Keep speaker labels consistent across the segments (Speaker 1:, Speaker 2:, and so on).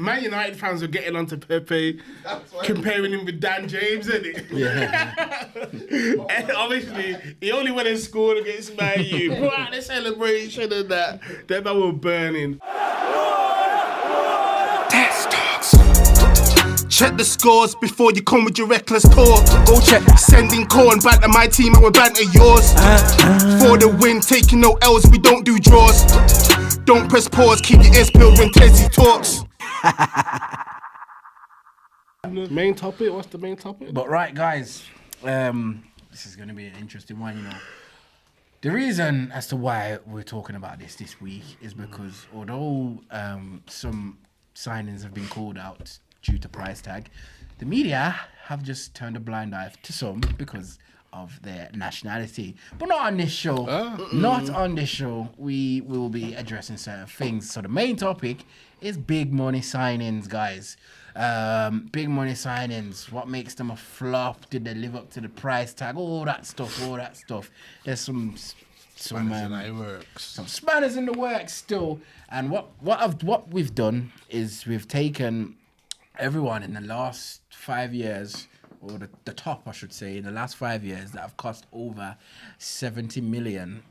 Speaker 1: Man United fans were getting onto Pepe, comparing him with Dan James, isn't it?
Speaker 2: Yeah.
Speaker 1: And obviously, he only went and scored against Man U. Put out the celebration and that. Them man were burning. Check the scores before you come with your reckless talk.
Speaker 2: Go check.
Speaker 1: Sending corn back to my team and we banter yours. For the win, taking no L's, we don't do draws. Don't press pause, keep your ears peeled when Tessie talks. Main topic? What's the main topic?
Speaker 2: But right, guys, this is going to be an interesting one, you know. The reason as to why we're talking about this week is because although some signings have been called out due to price tag, the media have just turned a blind eye to some because of their nationality. But not on this show. Not on this show. We will be addressing certain things. So the main topic is big money signings, guys. Big money signings. What makes them a flop? Did they live up to the price tag? All that stuff. There's some spanners in the works still. And what we've done is we've taken everyone in the last 5 years, or the top, I should say, in the last 5 years that have cost over 70 million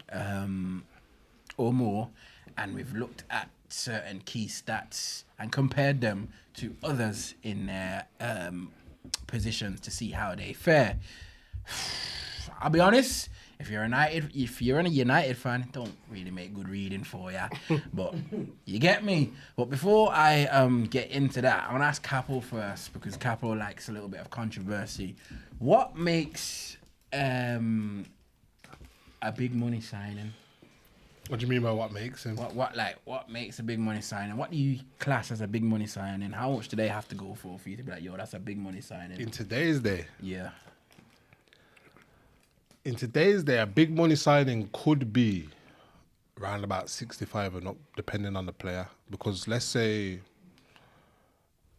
Speaker 2: or more, and we've looked at certain key stats and compared them to others in their positions to see how they fare. I'll be honest, if you're a United fan, it don't really make good reading for ya. But you get me. But before I get into that, I want to ask Capo first, because Capo likes a little bit of controversy. What makes a big money signing?
Speaker 3: What do you mean by what makes him?
Speaker 2: What makes a big money signing? What do you class as a big money signing? How much do they have to go for you to be like, yo, that's a big money signing?
Speaker 3: In today's day?
Speaker 2: Yeah.
Speaker 3: In today's day, a big money signing could be around about 65 and up, depending on the player. Because let's say,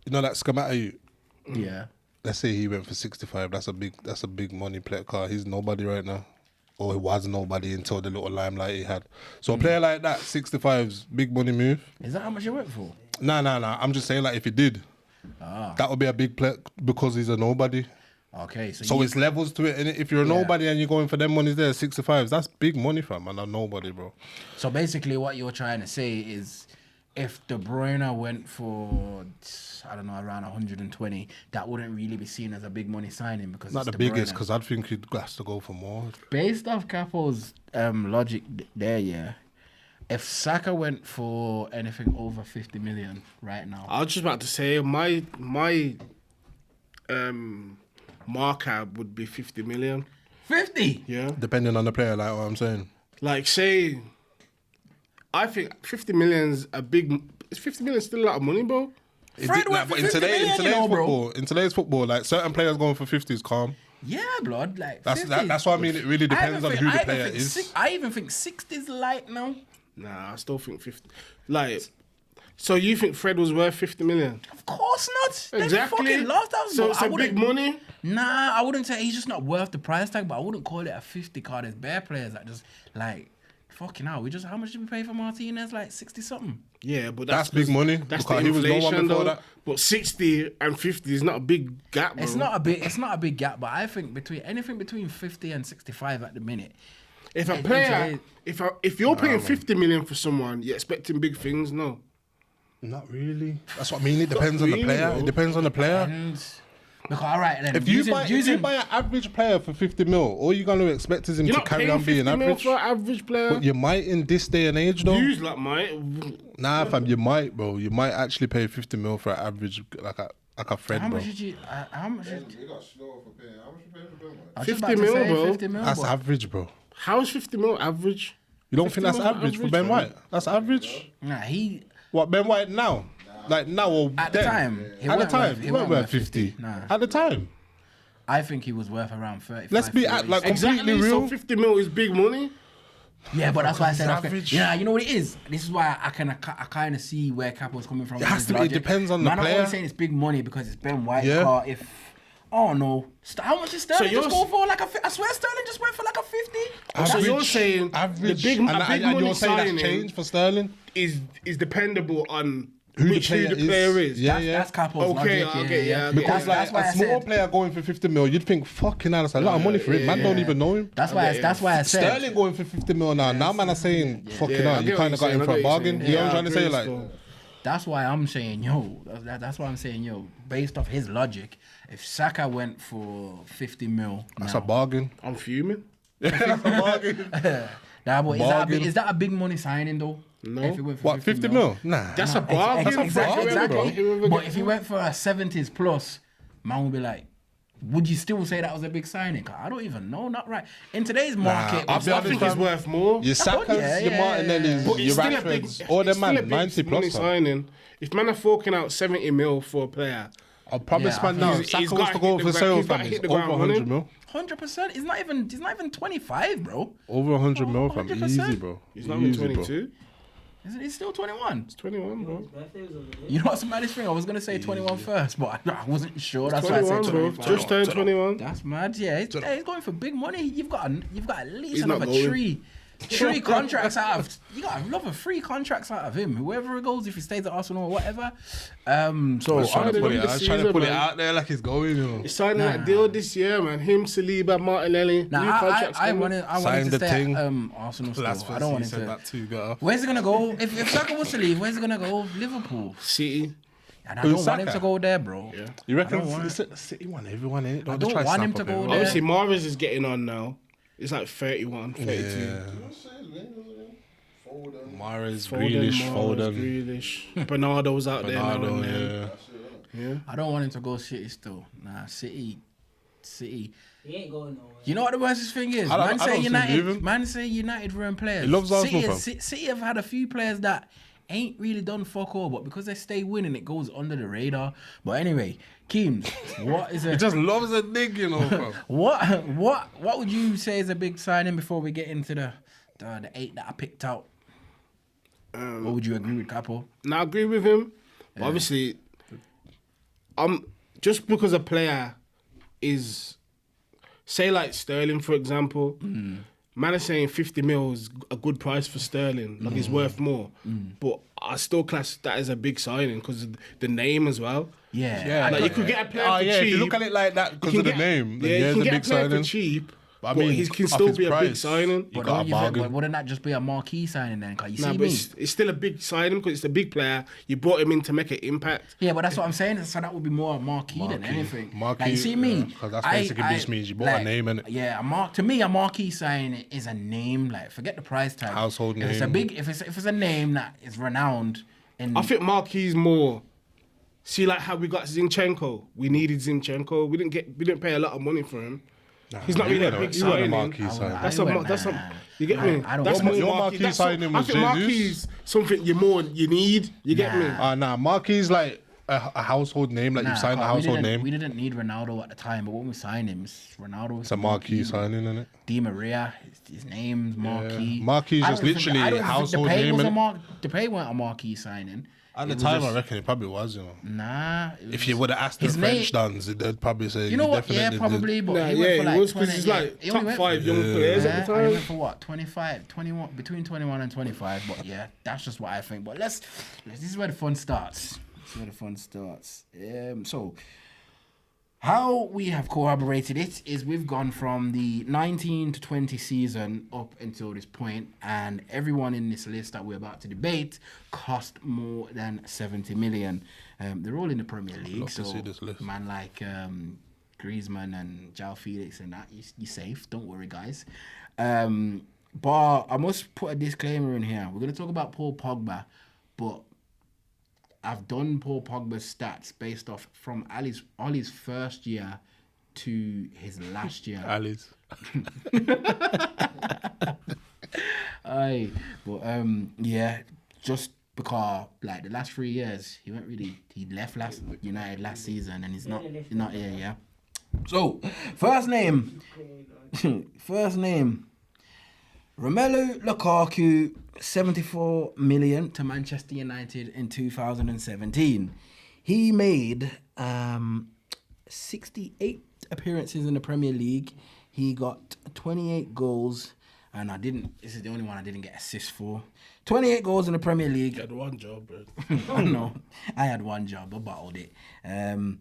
Speaker 3: you know that Scamata,
Speaker 2: Yeah.
Speaker 3: let's say he went for 65. That's a big money player. Car. He's nobody right now, or he was nobody until the little limelight he had. So a player like that, 65's big money move.
Speaker 2: Is that how much you went for?
Speaker 3: Nah. I'm just saying, like, if he did, that would be a big player because he's a nobody.
Speaker 2: Okay,
Speaker 3: so it's levels to it. And if you're a nobody and you're going for them monies there, 65s, that's big money, fam, and a nobody, bro.
Speaker 2: So basically what you're trying to say is if De Bruyne went for, I don't know, around 120, that wouldn't really be seen as a big money signing because
Speaker 3: not
Speaker 2: it's
Speaker 3: the
Speaker 2: De
Speaker 3: biggest,
Speaker 2: Bruyne.
Speaker 3: because I'd think he'd has to go for more.
Speaker 2: Based off Capo's logic there, yeah, if Saka went for anything over 50 million right now.
Speaker 1: I was just about to say, my markup would be 50 million.
Speaker 2: 50?
Speaker 1: Yeah.
Speaker 3: Depending on the player, like what I'm saying.
Speaker 1: Like, say, I think 50 million's a big... Is 50 million still a lot of money, bro?
Speaker 2: Fred went for 50 million, bro.
Speaker 3: In today's football, like, certain players going for 50 is calm.
Speaker 2: Yeah, blood. Like,
Speaker 3: That's what I mean. It really depends on who the player is.
Speaker 2: I even think 60 is light now.
Speaker 1: Nah, I still think 50. Like... So you think Fred was worth 50 million?
Speaker 2: Of course not.
Speaker 1: Exactly.
Speaker 2: They fucking lost out.
Speaker 1: So it's a big money?
Speaker 2: Nah, I wouldn't say he's just not worth the price tag, but I wouldn't call it a 50 card. There's bare players that just like fucking hell. How much did we pay for Martinez? Like 60 something.
Speaker 1: Yeah, but
Speaker 3: that's big money.
Speaker 1: That's
Speaker 3: because
Speaker 1: the
Speaker 3: he was no one
Speaker 1: inflation
Speaker 3: before
Speaker 1: though.
Speaker 3: that.
Speaker 1: But 60 and 50 is not a big gap, bro.
Speaker 2: It's not a big gap, but I think anything between 50 and 65 at the minute.
Speaker 1: If a player, if you're paying 50 million for someone, you're expecting big things. No.
Speaker 3: Not really. That's what I mean. It depends on the player.
Speaker 1: Bro.
Speaker 3: It depends on the player.
Speaker 2: Because all right then.
Speaker 3: If you buy an average player for 50 mil, all you're gonna expect is him to carry on being average.
Speaker 1: For an average player.
Speaker 3: But you might in this day and age though.
Speaker 1: Use like might.
Speaker 3: Nah, fam, you might, bro. You might actually pay 50 mil for an average like a Fred,
Speaker 2: how
Speaker 3: bro.
Speaker 2: much did you? How much?
Speaker 4: You got slow for paying. How much you paying for Ben?
Speaker 1: 50 mil, bro.
Speaker 2: 50 mil,
Speaker 3: That's
Speaker 2: bro.
Speaker 3: average, bro.
Speaker 1: How is 50 mil average?
Speaker 3: You don't think that's
Speaker 1: 50 mil
Speaker 3: average for
Speaker 1: average,
Speaker 3: Ben
Speaker 1: bro?
Speaker 3: White? That's average.
Speaker 2: Nah, he
Speaker 3: What Ben White now? Like now or
Speaker 2: at the
Speaker 3: then?
Speaker 2: time.
Speaker 3: At the time, he weren't worth 50.
Speaker 2: Nah,
Speaker 3: At the time,
Speaker 2: I think he was worth around 35.
Speaker 3: let's be
Speaker 2: 40.
Speaker 3: like
Speaker 1: Exactly.
Speaker 3: completely real.
Speaker 1: So 50 mil is big money.
Speaker 2: Yeah, but that's why I said
Speaker 3: average.
Speaker 2: yeah, you know what it is. This is why I kind of see where Capo's coming from.
Speaker 3: It has to be. It depends on the
Speaker 2: Man, I'm
Speaker 3: player.
Speaker 2: only saying it's big money because it's Ben White.
Speaker 3: Yeah.
Speaker 2: Car if no, how much is Sterling
Speaker 1: you're
Speaker 2: just go for? Like I swear Sterling just went for like a 50.
Speaker 1: So you're saying
Speaker 3: average,
Speaker 1: the big
Speaker 3: and
Speaker 1: money
Speaker 3: you're saying
Speaker 1: signing
Speaker 3: that's changed for Sterling?
Speaker 1: is dependable on
Speaker 3: who
Speaker 5: Which who the player is.
Speaker 3: Yeah,
Speaker 2: That's Capo's
Speaker 5: Okay,
Speaker 2: logic.
Speaker 5: okay, yeah.
Speaker 3: Because
Speaker 2: That's
Speaker 3: like
Speaker 2: why
Speaker 3: a
Speaker 2: I
Speaker 3: small
Speaker 2: said.
Speaker 3: player going for 50 mil, you'd think fucking hell, that's a lot of money for it. Man don't even know him.
Speaker 2: That's why I said.
Speaker 3: Sterling going for 50 mil now. Now man are saying fucking
Speaker 5: Yeah, I
Speaker 3: hell.
Speaker 5: get
Speaker 3: You
Speaker 5: what
Speaker 3: kind of
Speaker 5: you're
Speaker 3: got him
Speaker 5: saying,
Speaker 3: for
Speaker 5: I
Speaker 3: a
Speaker 5: get what
Speaker 3: bargain.
Speaker 5: you're
Speaker 3: You know what I'm
Speaker 5: saying.
Speaker 3: trying to say?
Speaker 5: Yeah, I
Speaker 3: Like,
Speaker 5: agree
Speaker 2: That's why I'm saying, yo. That's why I'm saying, yo. Based off his logic, if Saka went for 50 mil,
Speaker 3: that's
Speaker 2: now,
Speaker 3: a bargain.
Speaker 5: I'm fuming.
Speaker 3: That's a bargain.
Speaker 2: Nah, but
Speaker 3: Bargain.
Speaker 2: is that a big money signing though?
Speaker 5: No.
Speaker 2: If he went for
Speaker 3: What, 50 mil? Nah.
Speaker 5: That's a bargain.
Speaker 3: That's a
Speaker 2: Exactly.
Speaker 3: bargain, bro.
Speaker 2: Exactly. But if he went for a 70s plus, man would be like, would you still say that was a big signing? 'Cause I don't even know, not right. In today's market,
Speaker 3: I'll be
Speaker 5: I
Speaker 3: honest,
Speaker 5: think it's
Speaker 3: fam.
Speaker 5: worth more.
Speaker 3: Your Sakas,
Speaker 2: yeah,
Speaker 3: your
Speaker 2: yeah,
Speaker 3: Martinellis,
Speaker 5: But
Speaker 3: your
Speaker 5: it's still a big,
Speaker 3: Rashfords, all them
Speaker 5: it's still a
Speaker 3: man,
Speaker 5: big
Speaker 3: 90
Speaker 5: money
Speaker 3: plus. fam.
Speaker 5: signing. If man are forking out 70 mil for a player,
Speaker 3: I'll promise
Speaker 2: Yeah,
Speaker 3: man
Speaker 2: I
Speaker 3: now,
Speaker 2: think
Speaker 3: Saka
Speaker 5: he's
Speaker 3: was
Speaker 5: gotta
Speaker 3: to go
Speaker 5: hit
Speaker 3: for
Speaker 5: the
Speaker 3: sale,
Speaker 5: ground- he's
Speaker 3: fam.
Speaker 5: gotta
Speaker 3: It's
Speaker 5: hit the
Speaker 3: over
Speaker 5: ground
Speaker 3: 100
Speaker 5: running.
Speaker 3: mil.
Speaker 2: 100%. He's not even 25, bro.
Speaker 3: Over 100 mil, fam.
Speaker 2: 100%.
Speaker 3: Easy, bro.
Speaker 5: he's not even
Speaker 3: Easy, bro.
Speaker 5: 22.
Speaker 2: Isn't he still 21?
Speaker 5: It's 21, bro.
Speaker 2: You know what's the maddest thing? I was gonna say 21 first, but I wasn't sure. That's why I
Speaker 5: 21,
Speaker 2: said
Speaker 5: bro.
Speaker 2: 25.
Speaker 5: Just turned 21.
Speaker 2: That's mad. Yeah, he's going for big money. You've got at least
Speaker 5: He's not
Speaker 2: another
Speaker 5: going.
Speaker 2: three contracts out of. You got another 3 contracts out of him. Whoever it goes, if he stays at Arsenal or whatever. So
Speaker 3: I was trying to
Speaker 5: the
Speaker 3: put it,
Speaker 5: end of
Speaker 3: I was
Speaker 5: the
Speaker 3: trying to
Speaker 5: season,
Speaker 3: put it
Speaker 5: man.
Speaker 3: out there like it's going, you know.
Speaker 5: He's signing that deal this year, man. Him, Saliba, Martinelli.
Speaker 2: Now
Speaker 5: new contracts
Speaker 2: I
Speaker 5: coming.
Speaker 2: wanted
Speaker 3: Sign
Speaker 2: to
Speaker 3: the
Speaker 2: stay
Speaker 3: thing.
Speaker 2: at Arsenal still. I don't want him to.
Speaker 3: too, got off.
Speaker 2: Where's he gonna go? If Saka was to leave, where's he gonna go? Liverpool.
Speaker 5: City.
Speaker 2: And I
Speaker 3: Who,
Speaker 2: don't want him
Speaker 3: Saka?
Speaker 2: to go there, bro.
Speaker 5: Yeah.
Speaker 3: You reckon
Speaker 2: don't want
Speaker 3: City won everyone, innit?
Speaker 2: I don't want him to go there.
Speaker 5: Obviously, Mahrez is getting on now. It's like 31, 32.
Speaker 3: Yeah.
Speaker 4: Foden.
Speaker 3: Mahrez,
Speaker 5: Foden,
Speaker 3: Grealish,
Speaker 5: Mahrez,
Speaker 3: Foden.
Speaker 5: Grealish. Bernardo's out there now
Speaker 3: Bernardo,
Speaker 5: and then.
Speaker 3: yeah.
Speaker 5: Yeah.
Speaker 2: I don't want him to go City still. Nah, City.
Speaker 6: He ain't going nowhere.
Speaker 2: You know what the worst thing is?
Speaker 3: I don't-
Speaker 2: Man
Speaker 3: I
Speaker 2: say
Speaker 3: don't see him
Speaker 2: United.
Speaker 3: leaving.
Speaker 2: Man say United run players.
Speaker 3: He loves Arsenal, fam.
Speaker 2: City have had a few players that ain't really done fuck all, but because they stay winning, it goes under the radar. But anyway, Keems, what is
Speaker 3: He
Speaker 2: it?
Speaker 3: just loves a dig, you know, fam.
Speaker 2: What would you say is a big signing before we get into the 8 that I picked out? What would you agree with, Capo?
Speaker 5: Now, I agree with him. But obviously, just because a player is, say like Sterling, for example, man is saying 50 mil is a good price for Sterling. Like, he's worth more. But I still class that as a big signing because of the name as well.
Speaker 2: Yeah.
Speaker 5: Like, you could get a player
Speaker 3: Oh,
Speaker 5: for
Speaker 3: yeah,
Speaker 5: cheap.
Speaker 3: if you look at it like that because
Speaker 5: You
Speaker 3: of the
Speaker 5: can
Speaker 3: name, then
Speaker 5: yeah,
Speaker 3: yeah,
Speaker 5: you
Speaker 3: it's
Speaker 5: can
Speaker 3: a
Speaker 5: get
Speaker 3: big
Speaker 5: a player
Speaker 3: signing.
Speaker 5: for cheap.
Speaker 3: But I
Speaker 5: But
Speaker 3: mean,
Speaker 5: he can
Speaker 3: off
Speaker 5: still
Speaker 3: his
Speaker 5: be a big
Speaker 3: price,
Speaker 5: signing.
Speaker 3: You got a bargain.
Speaker 2: Wouldn't that just be a marquee signing then? 'Cause you
Speaker 5: Nah,
Speaker 2: see
Speaker 5: but
Speaker 2: me.
Speaker 5: it's still a big signing because it's a big player. You brought him in to make an impact.
Speaker 2: Yeah, but that's what I'm saying. So that would be more a marquee than anything.
Speaker 3: Marquee,
Speaker 2: like, you see me?
Speaker 3: yeah, 'cause that's basically just means you bought a name, innit?
Speaker 2: Yeah, to me, a marquee sign is a name. Like, forget the price tag.
Speaker 3: Household
Speaker 2: If it's a
Speaker 3: name.
Speaker 2: big, if it's a name that is renowned. In
Speaker 5: I think Marquis more. See, like how we got Zinchenko. We needed Zinchenko. We didn't pay a lot of money for him. He's not really a big
Speaker 3: You want a
Speaker 5: signing.
Speaker 3: marquee signing.
Speaker 5: That's
Speaker 2: I went,
Speaker 5: that's
Speaker 2: nah.
Speaker 5: you get me?
Speaker 2: I don't
Speaker 5: That's
Speaker 2: want-
Speaker 5: more
Speaker 3: Your
Speaker 5: marquee.
Speaker 3: marquee signing
Speaker 5: I
Speaker 3: was
Speaker 5: think Marquis
Speaker 3: Jesus.
Speaker 5: is something you need. You get me?
Speaker 3: Nah, Marquis like a household name, like you signed a
Speaker 2: we
Speaker 3: household
Speaker 2: didn't-
Speaker 3: name.
Speaker 2: We didn't need Ronaldo at the time, but when we signed him, Ronaldo.
Speaker 3: It's a marquee signing, isn't it?
Speaker 2: Di Maria, his name's Marquee.
Speaker 3: Marquee is
Speaker 2: I
Speaker 3: just
Speaker 2: don't think-
Speaker 3: literally
Speaker 2: I don't think
Speaker 3: household
Speaker 2: Depay
Speaker 3: name,
Speaker 2: was
Speaker 3: innit?
Speaker 2: Depay weren't a marquee signing.
Speaker 3: At
Speaker 2: It
Speaker 3: the
Speaker 2: was
Speaker 3: time,
Speaker 2: just-
Speaker 3: I reckon it probably was, you know.
Speaker 2: Nah. it
Speaker 3: If
Speaker 2: was-
Speaker 3: you would have asked the
Speaker 2: his
Speaker 3: French
Speaker 2: name-
Speaker 3: dons, they'd probably say
Speaker 2: You know what?
Speaker 3: definitely
Speaker 2: Yeah,
Speaker 3: did.
Speaker 2: probably. But
Speaker 5: Nah,
Speaker 2: he
Speaker 5: yeah,
Speaker 2: went for
Speaker 5: it
Speaker 2: like
Speaker 5: was
Speaker 2: 20.
Speaker 5: because he's
Speaker 2: yeah,
Speaker 5: like
Speaker 2: he only
Speaker 5: top
Speaker 2: went-
Speaker 5: 5 young players at the
Speaker 2: He
Speaker 5: time.
Speaker 2: went for what? 25, 21, between 21 and 25. But yeah, that's just what I think. But this is where the fun starts. So, how we have corroborated it is we've gone from the 19 to 20 season up until this point, and everyone in this list that we're about to debate cost more than 70 million. They're all in the Premier League,
Speaker 3: love to
Speaker 2: so
Speaker 3: see this list.
Speaker 2: man like Griezmann and João Felix and that, you're safe. Don't worry, guys. But I must put a disclaimer in here. We're going to talk about Paul Pogba, but I've done Paul Pogba's stats based off from Ollie's first year to his last year.
Speaker 3: Alice.
Speaker 2: Aye, but yeah, just because like the last 3 years he left United last season and he's not here. Yeah. So first name, Romelu Lukaku, 74 million to Manchester United in 2017. He made 68 appearances in the Premier League. He got 28 goals, and this is the only one I didn't get assists for. 28 goals in the Premier League.
Speaker 5: You had one job, bro.
Speaker 2: I know. I had one job. I bottled it. And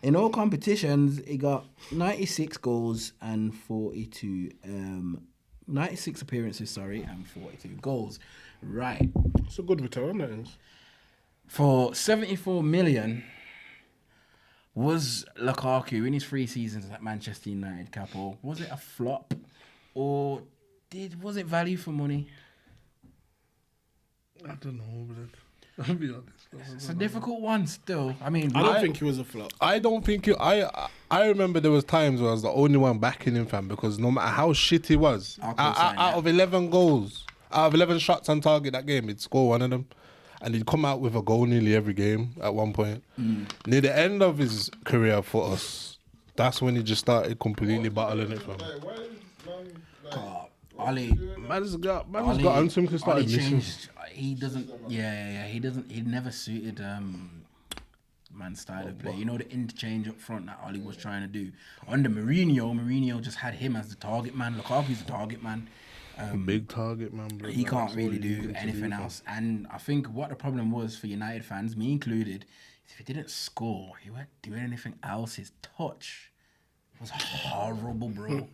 Speaker 2: in all competitions, he got 96 goals and 42, 96 appearances, sorry, and 42 goals. Right.
Speaker 5: It's a good return, that is.
Speaker 2: For 74 million, was Lukaku in his 3 seasons at Manchester United, Capo, was it a flop or was it value for money?
Speaker 3: I don't know, but I'll be honest.
Speaker 2: It's a difficult one still. I mean,
Speaker 5: I don't think he was a flop.
Speaker 3: I don't think it. I remember there was times where I was the only one backing him, fam, because no matter how shit he was,
Speaker 2: I'll co-sign
Speaker 3: out
Speaker 2: that.
Speaker 3: of 11 goals, out of 11 shots on target that game, he'd score one of them. And he'd come out with a goal nearly every game at one point. Near the end of his career for us, that's when he just started completely battling it, fam.
Speaker 4: Like, why is man like?
Speaker 2: Ali
Speaker 3: Man's got onto him because started
Speaker 2: Ali
Speaker 3: missing.
Speaker 2: changed. He doesn't. Yeah. He doesn't. He never suited man's style of play. You know the interchange up front that Ali was trying to do under Mourinho just had him as the target man. Lukaku's the target man.
Speaker 3: Big target, man, bro.
Speaker 2: He
Speaker 3: That's
Speaker 2: can't
Speaker 3: all
Speaker 2: really
Speaker 3: you
Speaker 2: do
Speaker 3: need to
Speaker 2: anything
Speaker 3: fam.
Speaker 2: else. And I think what the problem was for United fans, me included, is if he didn't score, he weren't doing anything else. His touch was horrible, bro.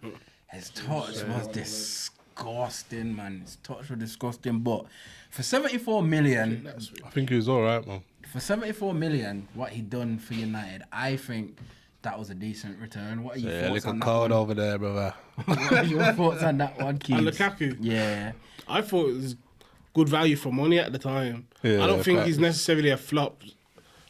Speaker 2: His touch was disgusting, man. His touch was disgusting. But for 74 million,
Speaker 3: I think he was all right, man.
Speaker 2: for 74 million, what he done for United, I think that was a decent return. What are your
Speaker 3: Yeah,
Speaker 2: thoughts
Speaker 3: little
Speaker 2: on that
Speaker 3: card
Speaker 2: one?
Speaker 3: over there, brother.
Speaker 2: What are your thoughts on that one, Keith?
Speaker 5: And Lukaku?
Speaker 2: Yeah.
Speaker 5: I thought it was good value for money at the time.
Speaker 3: Yeah,
Speaker 5: I don't think he's
Speaker 3: facts.
Speaker 5: necessarily a flop.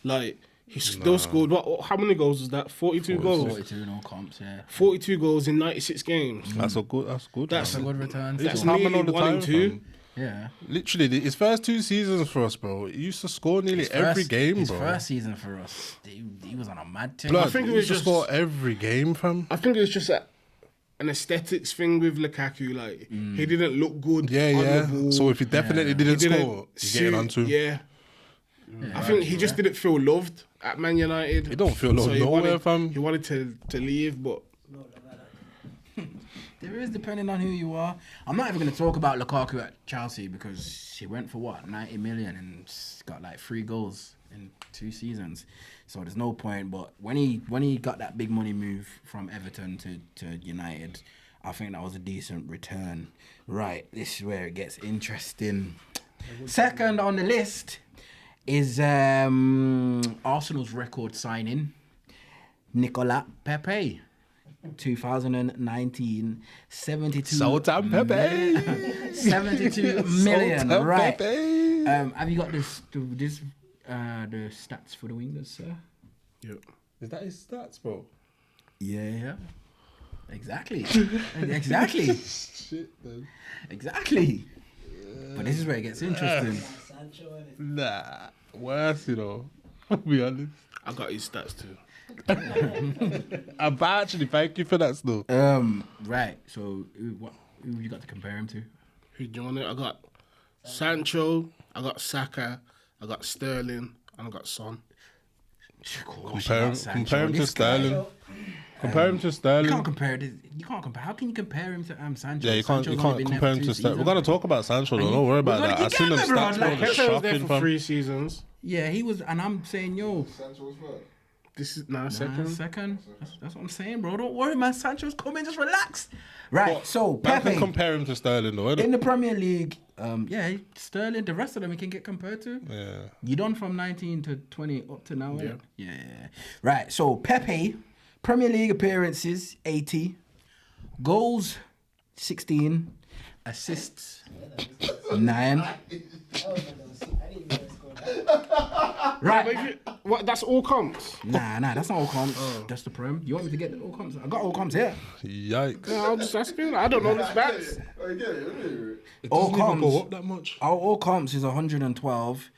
Speaker 5: Like, he still scored, how many goals was that? 42 goals?
Speaker 2: 42 no comps, yeah.
Speaker 5: 42 goals in 96 games.
Speaker 3: That's a good. That's good.
Speaker 5: That's
Speaker 3: man.
Speaker 2: Good return.
Speaker 3: It's
Speaker 5: That's
Speaker 2: still.
Speaker 3: happened
Speaker 5: nearly 1 in 2.
Speaker 3: fam.
Speaker 2: Yeah.
Speaker 3: Literally, his first 2 seasons for us, bro. He used to score nearly every game,
Speaker 2: his
Speaker 3: bro.
Speaker 2: first season for us, he was on a mad team.
Speaker 3: Blood,
Speaker 5: I think
Speaker 3: he
Speaker 5: it was
Speaker 3: used to
Speaker 5: just-
Speaker 3: score every game, fam.
Speaker 5: I think it was just an aesthetics thing with Lukaku. Like, he didn't look good
Speaker 3: Yeah,
Speaker 5: on
Speaker 3: yeah.
Speaker 5: the ball.
Speaker 3: So if he definitely didn't
Speaker 5: He didn't
Speaker 3: score, you're
Speaker 5: suit-
Speaker 3: getting onto him.
Speaker 5: Yeah. I think he just didn't feel loved at Man United.
Speaker 3: He don't feel loved
Speaker 5: he
Speaker 3: nowhere,
Speaker 5: wanted,
Speaker 3: fam.
Speaker 5: He wanted to leave, but
Speaker 2: There is, depending on who you are. I'm not even going to talk about Lukaku at Chelsea because he went for what, 90 million and got like 3 goals in 2 seasons. So there's no point. But when he got that big money move from Everton to United, I think that was a decent return. Right, this is where it gets interesting. Second on the list is Arsenal's record signing, Nicolas Pepe. 2019, 72
Speaker 3: Sultan Pepe.
Speaker 2: 72 million,
Speaker 3: Sultan
Speaker 2: right?
Speaker 3: Pepe.
Speaker 2: Have you got the stats for the wingers, sir?
Speaker 3: Is that his stats, bro?
Speaker 2: Yeah. Exactly. Exactly.
Speaker 3: Shit, man.
Speaker 2: Exactly. But this is where it gets interesting.
Speaker 6: Sancho and it.
Speaker 3: Nah, worse, you know. I'll be honest.
Speaker 5: I got his stats too.
Speaker 3: I'm actually thank you for that, still.
Speaker 2: Right. So who you got to compare him to?
Speaker 5: Who do you want it? I got Sancho, I got Saka, I got Sterling, and I got Son.
Speaker 3: Compare him to Sterling. Compare him to
Speaker 2: You
Speaker 3: Sterling.
Speaker 2: can't compare this. You can't compare. How can you compare him to Sancho?
Speaker 3: Yeah, you can't.
Speaker 2: Sancho's
Speaker 3: You
Speaker 2: only
Speaker 3: can't
Speaker 2: been
Speaker 3: compare
Speaker 2: there
Speaker 3: him
Speaker 2: for
Speaker 3: to
Speaker 2: 2
Speaker 3: Sterling. We're
Speaker 2: seasons.
Speaker 3: gonna talk about Sancho. Don't worry about
Speaker 2: We're
Speaker 3: that.
Speaker 2: gonna
Speaker 3: I seen them
Speaker 2: get him, bro.
Speaker 3: stats,
Speaker 2: Like,
Speaker 3: bro.
Speaker 5: Pepe was there
Speaker 3: Shocking,
Speaker 5: for
Speaker 3: fam.
Speaker 5: 3 seasons.
Speaker 2: Yeah, he was, and I'm saying, yo,
Speaker 4: Sancho was first.
Speaker 5: This is now
Speaker 2: second.
Speaker 5: second.
Speaker 2: That's what I'm saying, bro. Don't worry, man. Sancho's coming. Just relax. Right. So
Speaker 3: I can
Speaker 2: Pepe
Speaker 3: compare him to Sterling, though.
Speaker 2: in
Speaker 3: innit?
Speaker 2: the Premier League. Yeah, Sterling. The rest of them he can get compared to.
Speaker 3: Yeah.
Speaker 2: You done from 19 to 20 up to now.
Speaker 5: Yeah.
Speaker 2: Yeah. Right. So Pepe, Premier League appearances 80, goals 16, assists 9. Right.
Speaker 5: What? That's all comps.
Speaker 2: Nah, that's not all comps. That's the Prem. You want me to get the all comps? I got all comps here.
Speaker 3: Yikes.
Speaker 5: Yeah, I'm just asking. I don't know the stats.
Speaker 4: I get it.
Speaker 3: It
Speaker 2: All
Speaker 3: doesn't even
Speaker 2: comps.
Speaker 3: go up that much.
Speaker 2: Our all comps is 112.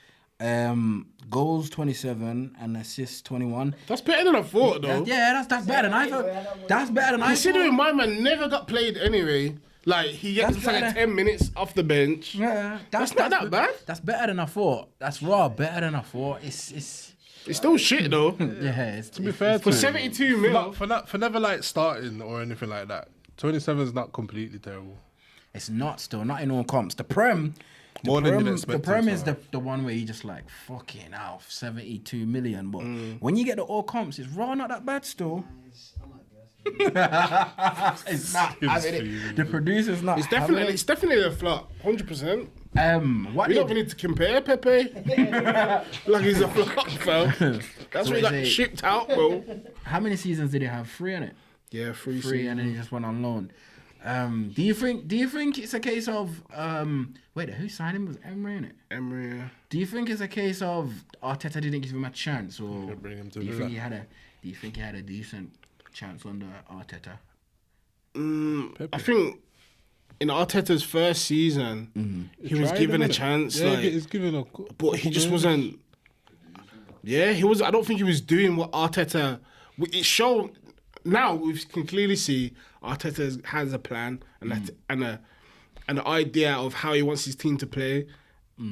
Speaker 2: Goals 27 and assists 21.
Speaker 5: That's better than I thought, though.
Speaker 2: Yeah, that's better than I thought. That's better than I
Speaker 5: Considering
Speaker 2: thought.
Speaker 5: my man never got played anyway. Like, he gets
Speaker 2: That's
Speaker 5: like
Speaker 2: better.
Speaker 5: 10 minutes off the bench.
Speaker 2: Yeah,
Speaker 5: That's not that bad.
Speaker 2: That's better than I thought. That's raw. Better than I thought. It's
Speaker 5: It's still shit, though.
Speaker 2: yeah. It's,
Speaker 3: To be fair,
Speaker 5: For
Speaker 3: to him,
Speaker 5: 72 mil.
Speaker 3: for never like starting or anything like that. 27 is not completely terrible.
Speaker 2: It's not still, not in all comps. The Prem,
Speaker 3: More than you'd
Speaker 2: the
Speaker 3: expect,
Speaker 2: Prem
Speaker 3: it's
Speaker 2: is the one where you just like, fucking hell, 72 million. But when you get the all comps, it's raw, not that bad still. It's not having it. The producer's not
Speaker 5: It's
Speaker 2: having
Speaker 5: definitely
Speaker 2: it.
Speaker 5: a flop, 100%.
Speaker 2: What
Speaker 5: We
Speaker 2: did,
Speaker 5: don't even need to compare Pepe. Like he's a flop, fam. That's
Speaker 2: So
Speaker 5: why he
Speaker 2: is
Speaker 5: got
Speaker 2: it-
Speaker 5: shipped out, bro.
Speaker 2: how many seasons did he have? 3 in it?
Speaker 5: Yeah, free
Speaker 2: Three, and then he just went on loan. Do you think it's a case of wait, who signed him? Was Emery in it?
Speaker 5: Emery.
Speaker 2: Do you think it's a case of Arteta didn't give him a chance, or
Speaker 3: bring him to
Speaker 2: do you
Speaker 3: Villa.
Speaker 2: think he had a decent chance under Arteta?
Speaker 5: I think in Arteta's first season, he was
Speaker 3: Tried
Speaker 5: given
Speaker 3: him,
Speaker 5: a
Speaker 3: innit?
Speaker 5: chance,
Speaker 3: Yeah,
Speaker 5: like,
Speaker 3: he's given a.
Speaker 5: but he just wasn't. Yeah, he was. I don't think he was doing what Arteta. It showed. Now we can clearly see Arteta has a plan and an idea of how he wants his team to play.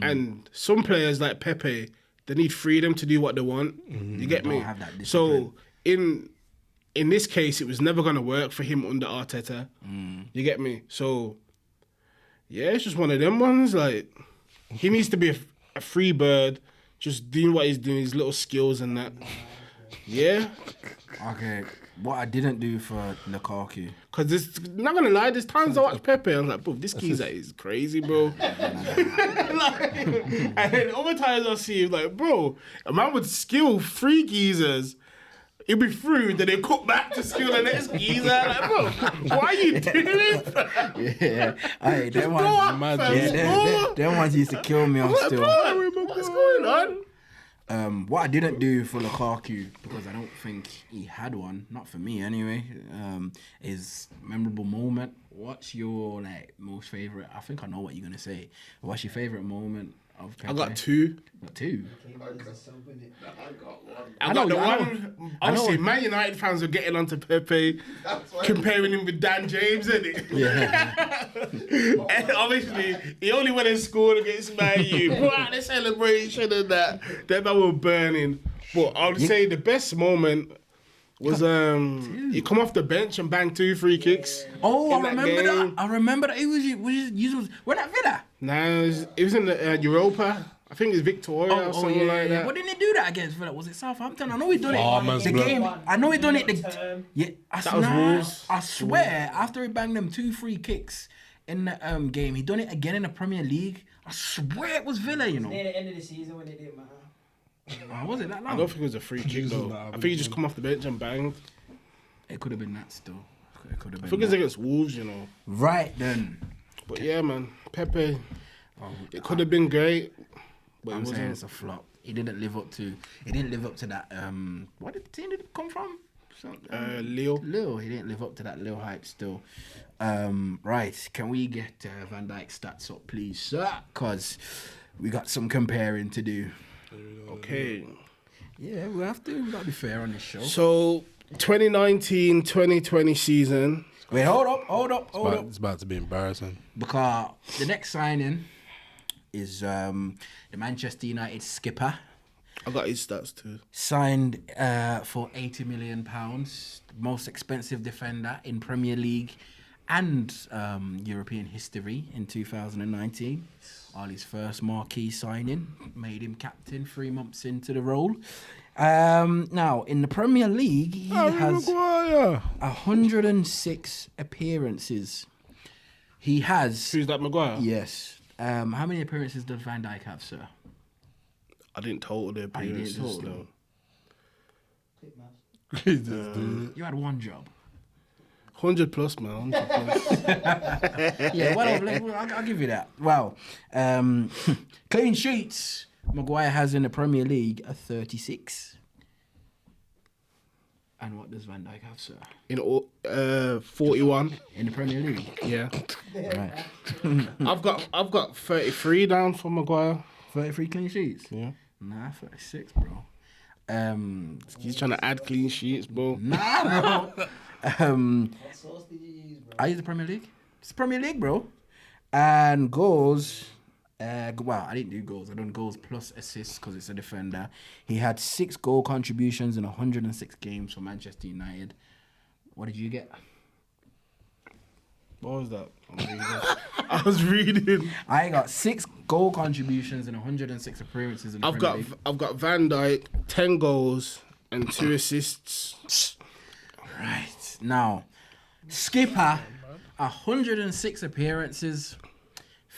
Speaker 5: And some players like Pepe, they need freedom to do what they want. You get me?
Speaker 2: have that
Speaker 5: So in this case, it was never gonna work for him under Arteta. You get me? So yeah, it's just one of them ones. Like he needs to be a free bird, just doing what he's doing, his little skills and that. Yeah.
Speaker 2: Okay, what I didn't do for Lukaku.
Speaker 5: Cause there's not gonna lie, there's times I watch Pepe, I'm like, bro, this geezer is crazy, bro. Like, and then other times I see him like, bro, a man would skill 3 geezers. He'll be through, then they cut back to skill the next geezer. Like, bro, why are you doing this?
Speaker 2: Yeah, hey, them
Speaker 5: Go
Speaker 2: ones,
Speaker 5: up,
Speaker 3: mad,
Speaker 5: fam,
Speaker 3: yeah,
Speaker 5: go.
Speaker 2: them ones used to kill me on
Speaker 5: Like,
Speaker 2: still.
Speaker 5: bro, what's going on?
Speaker 2: What I didn't do for Lukaku, because I don't think he had one, not for me anyway, is memorable moment. What's your most favorite? I think I know what you're gonna say. What's your favorite moment of Pepe?
Speaker 5: I got 2.
Speaker 2: Got 2.
Speaker 5: I got the one. Obviously, Man United fans were getting onto Pepe, comparing him with Dan James, innit?
Speaker 2: Yeah.
Speaker 5: And obviously, he only went and scored against Man U. Put out the celebration and that. Then I was burning. But I would say the best moment was he come off the bench and banged 2 free kicks.
Speaker 2: Oh, I
Speaker 5: in that
Speaker 2: remember
Speaker 5: game.
Speaker 2: that. I remember that. It was where that Villa.
Speaker 5: Nah, it was in the Europa. I think it's Victoria or something like that.
Speaker 2: What didn't he do that against Villa? Was it Southampton? I know he done it.
Speaker 3: man's
Speaker 2: The
Speaker 3: blood.
Speaker 2: game. I know he done it. Yeah,
Speaker 5: That was Wolves.
Speaker 2: I swear, after he banged them 2 free kicks in the game, he done it again in the Premier League. I swear it was Villa. You know.
Speaker 6: Near the end of the season when it didn't matter.
Speaker 2: Was it that
Speaker 5: I
Speaker 2: long?
Speaker 5: don't think it was a free kick though.
Speaker 3: nah,
Speaker 5: I think he just come off the bench and banged.
Speaker 2: It could have been that still. It could have
Speaker 5: I
Speaker 2: been.
Speaker 5: think it's
Speaker 2: That.
Speaker 5: against Wolves, you know.
Speaker 2: Right then.
Speaker 5: But yeah, man, Pepe, it could have been great, but it
Speaker 2: I'm saying
Speaker 5: wasn't.
Speaker 2: it's a flop. He didn't live up to. He didn't live up to that. What did the team did it come from?
Speaker 5: Leo.
Speaker 2: Lil. He didn't live up to that Lil hype still. Right. Can we get Van Dijk stats up, please, sir? Cause we got some comparing to do.
Speaker 5: Okay.
Speaker 2: Yeah, we have to. We gotta be fair on this show.
Speaker 5: So 2019-2020 season.
Speaker 2: Wait, hold up.
Speaker 3: It's about to be embarrassing.
Speaker 2: Because the next signing is the Manchester United skipper.
Speaker 5: I got his stats too.
Speaker 2: Signed for £80 million, most expensive defender in Premier League and European history in 2019. Ali's first marquee signing, made him captain 3 months into the role. Now, in the Premier League, he has
Speaker 3: Maguire.
Speaker 2: 106 appearances. He has,
Speaker 5: Who's that, Maguire?
Speaker 2: yes. How many appearances does Van Dijk have, sir?
Speaker 5: I didn't total the
Speaker 2: you didn't
Speaker 5: appearances
Speaker 2: total
Speaker 5: though.
Speaker 2: You had one job.
Speaker 5: 100 plus, man. 100 plus.
Speaker 2: Yeah, I'll give you that. Wow. Clean sheets. Maguire has in the Premier League a 36. And what does Van Dijk have, sir?
Speaker 5: In all, 41.
Speaker 2: In the Premier League.
Speaker 5: Yeah.
Speaker 2: Right.
Speaker 5: I've got 33 down for Maguire.
Speaker 2: 33 clean sheets?
Speaker 5: Yeah.
Speaker 2: Nah, 36, bro.
Speaker 5: He's trying to add clean sheets, bro.
Speaker 2: Nah, bro.
Speaker 6: What sauce did you use, bro?
Speaker 2: I use the Premier League. It's Premier League, bro. And goals. Well, I didn't do goals. I done goals plus assists because it's a defender. He had 6 goal contributions in 106 games for Manchester United. What did you get?
Speaker 5: What was that? I was reading.
Speaker 2: I got 6 goal contributions and 106 appearances in the Premier League.
Speaker 5: I've got Van Dijk, 10 goals and 2 assists.
Speaker 2: Right. Now, skipper, 106 appearances,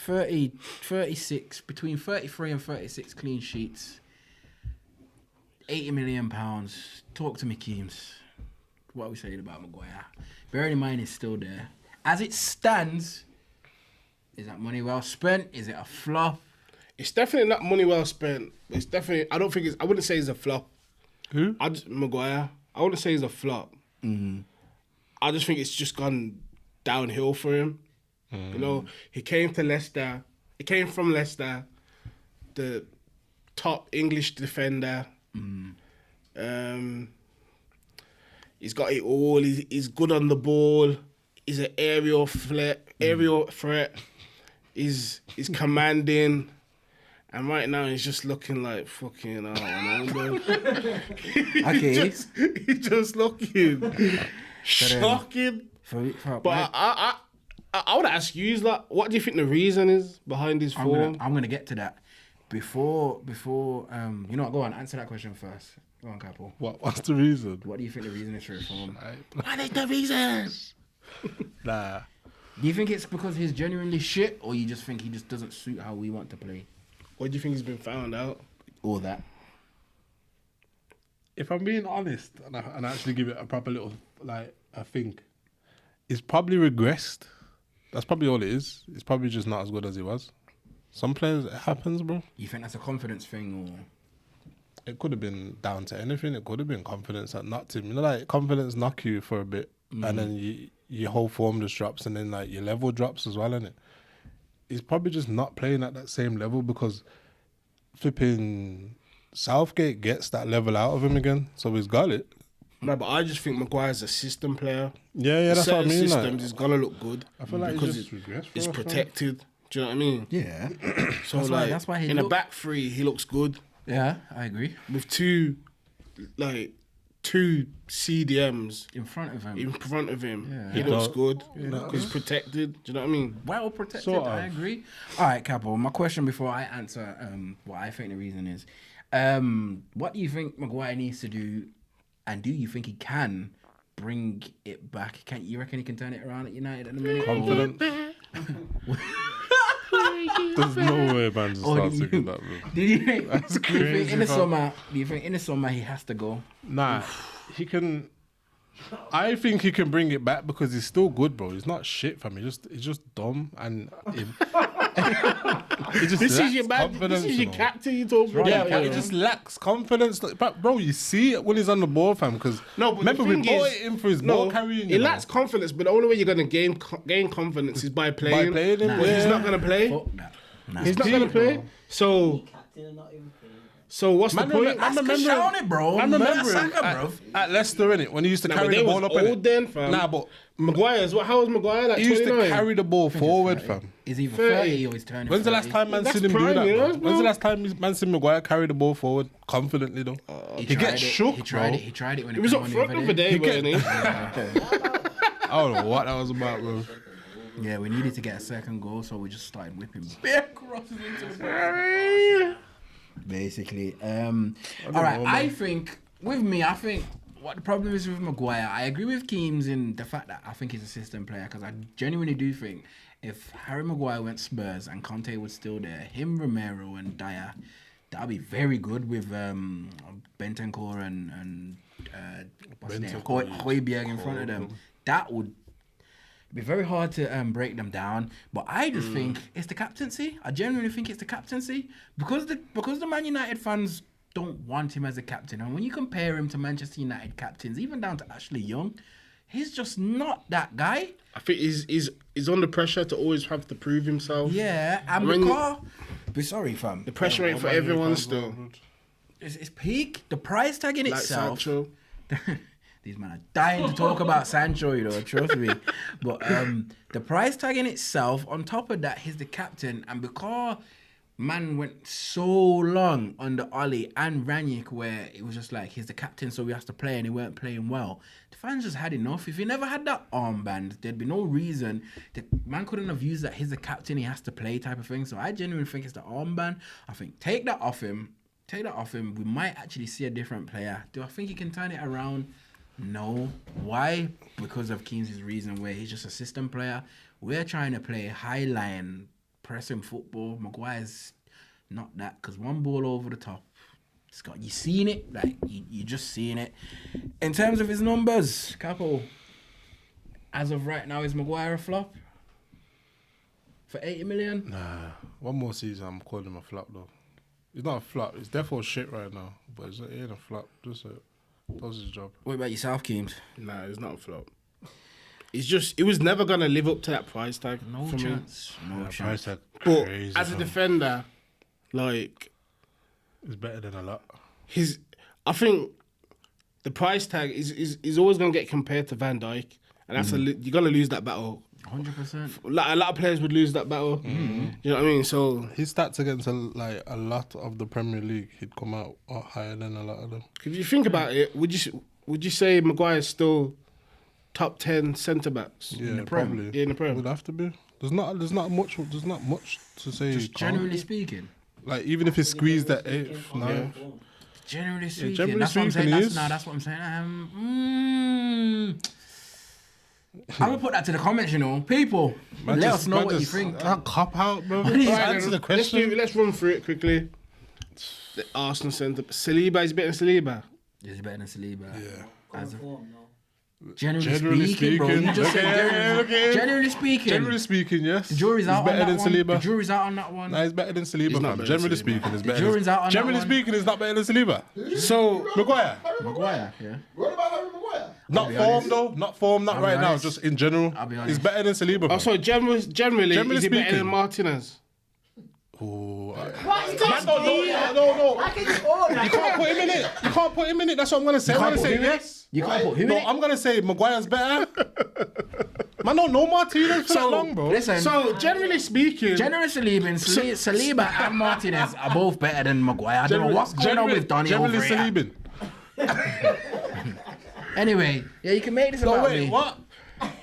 Speaker 2: 36, between 33 and 36 clean sheets, £80 million. Talk to me, Keems. What are we saying about Maguire? Bearing in mind he's still there. As it stands, is that money well spent? Is it a flop?
Speaker 5: It's definitely not money well spent. It's definitely. I wouldn't say it's a flop.
Speaker 3: Who?
Speaker 5: Maguire. I wouldn't say it's a flop. I just think it's just gone downhill for him. You know, he came to Leicester. He came from Leicester, the top English defender. He's got it all. He's good on the ball. He's an aerial threat. He's commanding. And right now he's just looking like fucking
Speaker 2: Okay.
Speaker 5: He's just looking shocking. But I would ask you, what do you think the reason is behind his form?
Speaker 2: I'm gonna get to that. Before you know what, go on, answer that question first. Go on, Capo.
Speaker 3: What's the reason?
Speaker 2: What do you think the reason is for his form?
Speaker 5: What is the reason?
Speaker 3: Nah.
Speaker 2: Do you think it's because he's genuinely shit, or you just think he just doesn't suit how we want to play?
Speaker 5: What do you think he's been found out?
Speaker 2: All that.
Speaker 3: If I'm being honest and I actually give it a proper little, like, I think, it's probably regressed. That's probably all it is. It's probably just not as good as he was. Some players, it happens, bro.
Speaker 2: You think that's a confidence thing, or?
Speaker 3: It could have been down to anything. It could have been confidence that knocked him. You know, like, confidence knock you for a bit, and then your whole form just drops, and then, like, your level drops as well, innit? He's probably just not playing at that same level because flipping Southgate gets that level out of him again, so he's got it.
Speaker 5: No, but I just think Maguire's a system player.
Speaker 3: Yeah, that's what I
Speaker 5: Certain
Speaker 3: mean.
Speaker 5: systems
Speaker 3: Like,
Speaker 5: is gonna look good.
Speaker 3: I feel like
Speaker 5: because
Speaker 3: he's just regressed.
Speaker 5: it's protected. Do you know what I mean?
Speaker 2: Yeah.
Speaker 5: So
Speaker 2: that's why he
Speaker 5: in a
Speaker 2: look-
Speaker 5: back three, he looks good
Speaker 2: Yeah, I agree.
Speaker 5: with two CDMs
Speaker 2: In front of him.
Speaker 5: in front of him.
Speaker 2: Yeah.
Speaker 5: He
Speaker 3: He
Speaker 5: looks
Speaker 3: does.
Speaker 5: good because he's protected. Do you know what I mean?
Speaker 2: Well protected,
Speaker 3: Sort of.
Speaker 2: I agree. All right, Capo, my question before I answer what I think the reason is, what do you think Maguire needs to do, and do you think he can bring it back? You reckon he can turn it around at United at the minute?
Speaker 3: confident. There's no way man just
Speaker 2: Or
Speaker 3: starts
Speaker 2: do
Speaker 3: thinking
Speaker 2: you-
Speaker 3: that, bro.
Speaker 2: Do you think
Speaker 3: crazy,
Speaker 2: in the
Speaker 3: fam.
Speaker 2: summer? Do you think in the summer he has to go?
Speaker 3: Nah, he can. I think he can bring it back because he's still good, bro. He's not shit, fam. He's just dumb and. He just
Speaker 5: This is
Speaker 3: lacks
Speaker 5: your man. This
Speaker 3: confidence,
Speaker 5: is
Speaker 3: you
Speaker 5: your
Speaker 3: know.
Speaker 5: captain. You talking about?
Speaker 3: Yeah, but he just lacks confidence. But bro, you see it when he's on the ball, fam. Because
Speaker 5: No, but
Speaker 3: remember
Speaker 5: the
Speaker 3: we
Speaker 5: thing
Speaker 3: bought
Speaker 5: is-
Speaker 3: it in for his ball carrying.
Speaker 5: He
Speaker 3: you know.
Speaker 5: lacks confidence, but the only way you're gonna gain confidence is by playing.
Speaker 3: playing him,
Speaker 5: But he's
Speaker 3: yeah.
Speaker 5: not gonna play.
Speaker 2: Fuck that. Nah.
Speaker 5: He's not gonna play. So
Speaker 6: Captain and not even playing.
Speaker 5: what's the point?
Speaker 2: That's Kashani, bro.
Speaker 3: I remember him
Speaker 2: Saka, bro.
Speaker 3: at Leicester, innit, when he used to
Speaker 5: Nah,
Speaker 3: carry
Speaker 5: but
Speaker 3: the
Speaker 5: they
Speaker 3: ball
Speaker 5: was
Speaker 3: up. innit?
Speaker 5: old then, fam.
Speaker 3: Nah, but
Speaker 5: Maguire's how was Maguire? Like
Speaker 3: he used
Speaker 5: 29?
Speaker 3: to carry the ball forward, fam.
Speaker 2: Is he
Speaker 5: 30?
Speaker 2: 30 or he's turning?
Speaker 3: When's the last
Speaker 2: 30?
Speaker 3: time man
Speaker 5: That's
Speaker 3: seen him do
Speaker 5: prime,
Speaker 3: that?
Speaker 5: you know,
Speaker 3: bro? When's the
Speaker 5: bro.
Speaker 3: last time man seen Maguire carry the ball forward confidently though? He
Speaker 2: tried
Speaker 3: gets
Speaker 2: it.
Speaker 3: shook,
Speaker 2: He tried
Speaker 3: bro.
Speaker 2: it. He tried it when
Speaker 5: He was
Speaker 2: came
Speaker 5: up
Speaker 2: on
Speaker 5: front
Speaker 2: the
Speaker 5: the
Speaker 2: other
Speaker 5: other day,
Speaker 3: He
Speaker 5: wasn't he?
Speaker 3: I don't know what that was about, bro.
Speaker 2: Yeah, we needed to get a second goal, so we just started whipping bare crosses into the box. Basically, all right. I think with me, I think what the problem is with Maguire. I agree with Keems in the fact that I think he's a system player because I genuinely do think if Harry Maguire went Spurs and Conte was still there, him, Romero, and Dyer, that'd be very good with Bentancur and what's his name? Højbjerg in front of them. That would be very hard to break them down. But I just think it's the captaincy. I genuinely think it's the captaincy because the Man United fans don't want him as a captain. And when you compare him to Manchester United captains, even down to Ashley Young, he's just not that guy.
Speaker 5: I think he's under pressure to always have to prove himself.
Speaker 2: Yeah, and
Speaker 5: When
Speaker 2: be sorry, fam.
Speaker 5: The pressure ain't for everyone still.
Speaker 2: It's peak. The price tag in
Speaker 5: Like
Speaker 2: itself.
Speaker 5: Sancho.
Speaker 2: These men are dying to talk about Sancho, you know, trust me. But the price tag in itself, on top of that, he's the captain. And because man went so long on the Ollie and Ranić where it was just like, he's the captain, so he has to play, and he weren't playing well. The fans just had enough. If he never had that armband, there'd be no reason. The man couldn't have used that he's the captain, he has to play type of thing. So I genuinely think it's the armband. I think take that off him. We might actually see a different player. Do I think he can turn it around? No. Why? Because of Keane's reason where he's just a system player. We're trying to play high line, pressing football. Maguire's not that, because one ball over the top. You seen it, like you just seen it. In terms of his numbers, Capo, as of right now, is Maguire a flop? For 80 million?
Speaker 3: Nah, one more season, I'm calling him a flop though. He's not a flop. He's definitely shit right now, but he ain't a flop. Just does his job.
Speaker 2: What about yourself, Keames?
Speaker 5: Nah, it's not a flop. It's just, it was never gonna live up to that price tag.
Speaker 2: No
Speaker 5: for me.
Speaker 2: chance. No
Speaker 3: Price
Speaker 2: chance.
Speaker 3: tag
Speaker 5: But
Speaker 3: crazy,
Speaker 5: as a
Speaker 3: fam.
Speaker 5: defender, like
Speaker 3: He's better than a lot.
Speaker 5: I think the price tag is always gonna get compared to Van Dijk, and that's you're gonna lose that battle.
Speaker 2: 100%.
Speaker 5: A lot of players would lose that battle. You know what I mean? So
Speaker 3: His stats against a lot of the Premier League, he'd come out higher than a lot of them.
Speaker 5: if you think about it, would you say Maguire's still top 10 centre backs?
Speaker 3: Yeah,
Speaker 2: the Prem?
Speaker 3: probably.
Speaker 5: Yeah, in the Prem.
Speaker 3: Would have to be. There's not much to say. he
Speaker 2: Just
Speaker 3: can't.
Speaker 2: generally speaking.
Speaker 3: Like even if he squeezed at 8th, 9th.
Speaker 2: Generally speaking.
Speaker 3: generally
Speaker 2: That's what I'm saying.
Speaker 3: speaking, he is.
Speaker 2: That's what I'm saying. I'm gonna put that to the comments, you know. People, let us know what you think.
Speaker 3: That cop out, bro.
Speaker 2: Alright,
Speaker 3: Answer the question.
Speaker 5: Let's run through it quickly. The Arsenal centre, Saliba is better than Saliba.
Speaker 2: He's better than Saliba.
Speaker 3: Yeah.
Speaker 2: As a,
Speaker 6: Form, no.
Speaker 2: generally speaking, bro. You just said generally speaking.
Speaker 3: Generally speaking, yes.
Speaker 2: The jury's out
Speaker 3: He's better
Speaker 2: on that
Speaker 3: than
Speaker 2: one. The
Speaker 3: Saliba.
Speaker 2: jury's out on that one.
Speaker 3: Nah, he's better than Saliba,
Speaker 5: not
Speaker 3: fam.
Speaker 5: better
Speaker 3: Generally
Speaker 5: than
Speaker 3: speaking,
Speaker 5: Saliba.
Speaker 3: he's better.
Speaker 2: jury's out on that
Speaker 3: Generally
Speaker 2: one.
Speaker 3: speaking, he's not better than Saliba.
Speaker 5: So
Speaker 3: Maguire.
Speaker 2: Maguire, yeah.
Speaker 4: What about Harry Maguire?
Speaker 3: Not
Speaker 2: be
Speaker 3: form
Speaker 2: honest.
Speaker 3: though. Not form. Not
Speaker 2: I'll be
Speaker 3: right now.
Speaker 2: honest.
Speaker 3: Just in general.
Speaker 2: I'll be
Speaker 3: He's
Speaker 2: honest.
Speaker 3: better than Saliba. fam.
Speaker 5: also generally is
Speaker 3: Generally
Speaker 5: he better
Speaker 3: speaking.
Speaker 5: than Martinez?
Speaker 3: Ooh,
Speaker 6: Why you can't
Speaker 3: no.
Speaker 6: Why can you all
Speaker 3: You can't put him in it. You can't put him in it. That's what I'm gonna say. I'm
Speaker 2: can't
Speaker 3: gonna
Speaker 2: put
Speaker 3: say
Speaker 2: him in it?
Speaker 3: yes.
Speaker 2: You can't put who in
Speaker 3: No,
Speaker 2: it?
Speaker 3: I'm gonna say Maguire's better. Man, don't know Martinez for that long, bro.
Speaker 2: Listen,
Speaker 5: So generally speaking,
Speaker 2: generally Saliba and Martinez are both better than Maguire. I don't know what's going on with Donny
Speaker 3: Generally
Speaker 2: over here.
Speaker 3: Salibin.
Speaker 2: Anyway, yeah, you can make this
Speaker 3: No,
Speaker 2: about
Speaker 3: wait,
Speaker 2: me.
Speaker 3: what?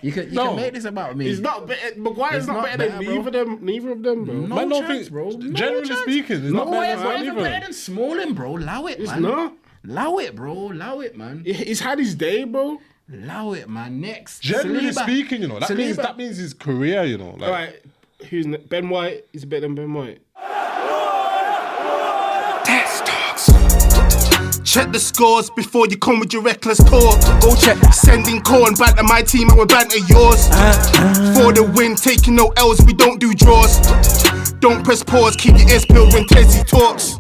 Speaker 2: You can
Speaker 3: No.
Speaker 2: make this about me.
Speaker 5: he's not better. Maguire's
Speaker 2: He's
Speaker 5: not,
Speaker 2: not
Speaker 5: better than
Speaker 2: better,
Speaker 5: neither of them, bro.
Speaker 2: No
Speaker 3: Man, don't
Speaker 2: chance,
Speaker 3: think,
Speaker 2: bro. No
Speaker 3: generally
Speaker 2: chance.
Speaker 3: speaking, he's not
Speaker 2: Maguire's
Speaker 3: better
Speaker 2: not
Speaker 3: than
Speaker 2: even
Speaker 3: either.
Speaker 2: better than Smalling, bro. Allow it,
Speaker 5: It's
Speaker 2: man.
Speaker 5: not.
Speaker 2: Allow it, bro. Allow it, man.
Speaker 5: He's had his day, bro.
Speaker 2: Allow it, man. Next.
Speaker 3: Generally
Speaker 2: Saliba.
Speaker 3: speaking, you know, that means his career, you know. Like,
Speaker 5: All right, Ben White is better than Ben White.
Speaker 1: Check the scores before you come with your reckless talk. Go check. Sending call and banter my team, I will banter yours. For the win, taking no L's, we don't do draws. Don't press pause, keep your ears peeled when Tessie talks.